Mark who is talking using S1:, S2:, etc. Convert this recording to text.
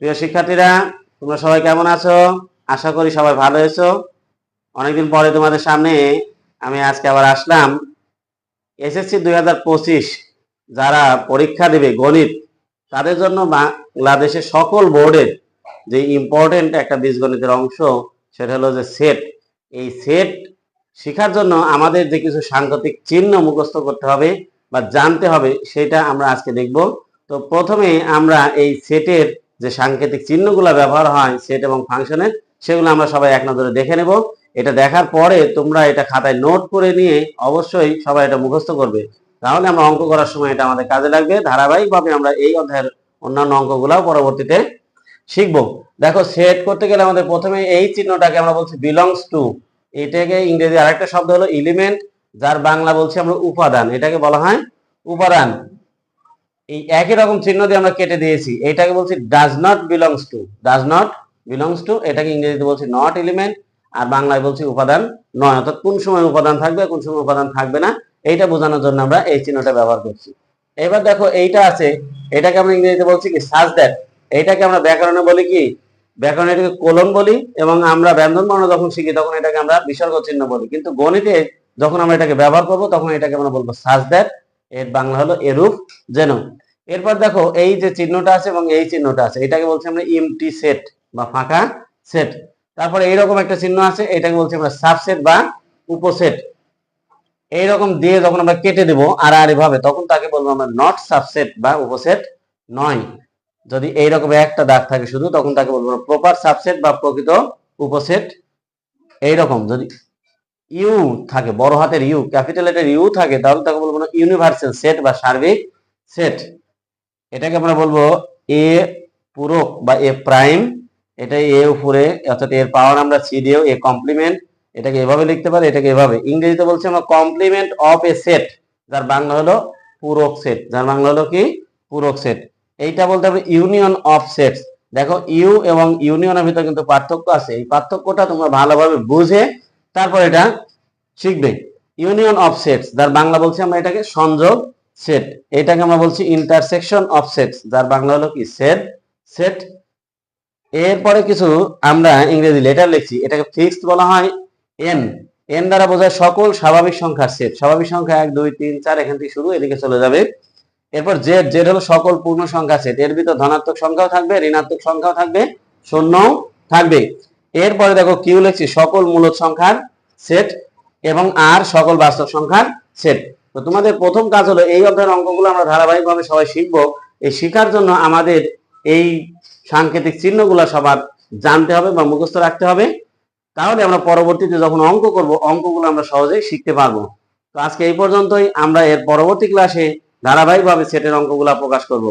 S1: প্রিয় শিক্ষার্থীরা, তোমরা সবাই কেমন আছো? আশা করি সবাই ভালো আছো। অনেকদিন পরে তোমাদের সামনে আমি আজকে আবার আসলাম। এসএসসি 2025 যারা পরীক্ষা দেবে গণিত, তাদের জন্য বাংলাদেশের সকল বোর্ডের যে ইম্পর্টেন্ট একটা বীজগণিতের অংশ, সেটা হলো যে সেট। এই সেট শেখার জন্য আমাদের যে কিছু সাংকেতিক চিহ্ন মুখস্থ করতে হবে বা জানতে হবে, সেটা আমরা আজকে দেখব। তো প্রথমে আমরা এই সেটের যে সাংকেতিক চিহ্নগুলো ব্যবহার হয় সেট এবং ফাংশনের, সেগুলো আমরা সবাই এক নজরে দেখে নেব। এটা দেখার পরে তোমরা এটা খাতায় নোট করে নিয়ে অবশ্যই সবাই এটা মুখস্থ করবে, তাহলে আমরা অঙ্ক করার সময় এটা আমাদের কাজে লাগবে। ধারাবাহিকভাবে আমরা এই অধ্যায়ের অন্যান্য অঙ্কগুলাও পরবর্তীতে শিখবো। দেখো, সেট করতে গেলে আমাদের প্রথমে এই চিহ্নটাকে আমরা বলছি বিলংস টু। এটাকে ইংরেজি আরেকটা শব্দ হলো এলিমেন্ট, যার বাংলা বলছি আমরা উপাদান। এটাকে বলা হয় উপাদান। এই একই রকম চিহ্ন দিয়ে আমরা কেটে দিয়েছি। এটাকে বলছি does not belongs to. Does not belongs to, এটাকে ইংরেজিতে বলছি নট এলিমেন্ট, আর বাংলায় বলছি উপাদান নয়। অর্থাৎ কোন সময় উপাদান থাকবে, কোন সময় উপাদান থাকবে না, এইটা বোঝানোর জন্য আমরা এই চিহ্নটা ব্যবহার করছি। এবার দেখো, এইটা আছে, এটাকে আমরা ইংরেজিতে বলছি কি সাজ দ্যাট। এইটাকে আমরা ব্যাকরণে বলি কি, ব্যাকরণে এটাকে কোলন বলি, এবং আমরা ব্যঞ্জন বর্ণ যখন শিখি তখন এটাকে আমরা বিসর্গ চিহ্ন বলি। কিন্তু গণিতে যখন আমরা এটাকে ব্যবহার করব তখন এটাকে আমরা বলবো সাজ দ্যাট। এর বাংলা হলো এরূপ যেন। এরপর দেখো, এই যে চিহ্নটা আছে এবং এই চিহ্নটা আছে, এটাকে বলছি আমরা এমটি সেট বা ফাঁকা সেট। তারপরে এইরকম একটা চিহ্ন আছে, এটাকে বলছি আমরা সাবসেট বা উপসেট। এইরকম দিয়ে যখন আমরা কেটে দেবো আর এভাবে, তখন তাকে বলবো আমরা নট সাবসেট বা উপসেট নয়। যদি এইরকম একটা দাগ থাকে শুধু, তখন তাকে বলবো প্রপার সাবসেট বা প্রকৃত উপসেট। এইরকম যদি ইউ থাকে, বড় হাতের ইউ, ক্যাপিটাল লেটার ইউ থাকে, তাহলে তাকে বলবো না ইউনিভার্সাল সেট বা সার্বিক সেট। এটাকে আমরা বলবো এ পূরক বা এ প্রাইম। এটা এ উপরে, অর্থাৎ এর পাওয়ার আমরা সি দিয়েও এ কমপ্লিমেন্ট। এটাকে এভাবে লিখতে পারি, এটাকে এভাবে। ইংরেজিতে বলছি আমরা কমপ্লিমেন্ট অফ এ সেট, যার বাংলা হলো পূরক সেট। যার বাংলা হলো কি পূরক সেট। এইটা বলতে হবে ইউনিয়ন অফ সেটস। দেখো, ইউ এবং ইউনিয়নের ভিতরে কিন্তু পার্থক্য আছে। এই পার্থক্যটা তোমরা ভালোভাবে বুঝে তারপর এটা শিখবে। ইউনিয়ন অফ সেটস, যার বাংলা বলছি আমরা এটাকে সংযোগ সেট। এটাকে আমরা বলছি ইন্টারসেকশন অফ সেটস, যার বাংলা হলো কি সেট সেট। এরপরে কিছু আমরা ইংরেজি লেটার লিখছি, এটাকে ফিক্সড বলা হয় এন। এন দ্বারা বোঝায় সকল স্বাভাবিক সংখ্যার সেট। স্বাভাবিক সংখ্যা 1 2 3 4 এখান থেকে শুরু, এদিকে চলে যাবে। এরপর জেড, জেড হলো সকল পূর্ণ সংখ্যা সেট। এর ভিতর ধনাত্মক সংখ্যাও থাকবে, ঋণাত্মক সংখ্যাও থাকবে, শূন্যও থাকবে। এরপরে দেখো, কিউ লিখছি সকল মূলদ সংখ্যার সেট, এবং আর সকল বাস্তব সংখ্যার সেট। তো তোমাদের প্রথম কাজ হলো এই অধ্যায়ের অঙ্কগুলো আমরা ধারাবাহিকভাবে সবাই শিখবো। এই শেখার জন্য আমাদের এই সাংকেতিক চিহ্নগুলো সবার জানতে হবে বা মুখস্থ রাখতে হবে, তাহলে আমরা পরবর্তীতে যখন অঙ্ক করব অঙ্কগুলো আমরা সহজেই শিখতে পারবো। তো আজকে এই পর্যন্তই। আমরা এর পরবর্তী ক্লাসে ধারাবাহিকভাবে সেটের অঙ্কগুলো প্রকাশ করব।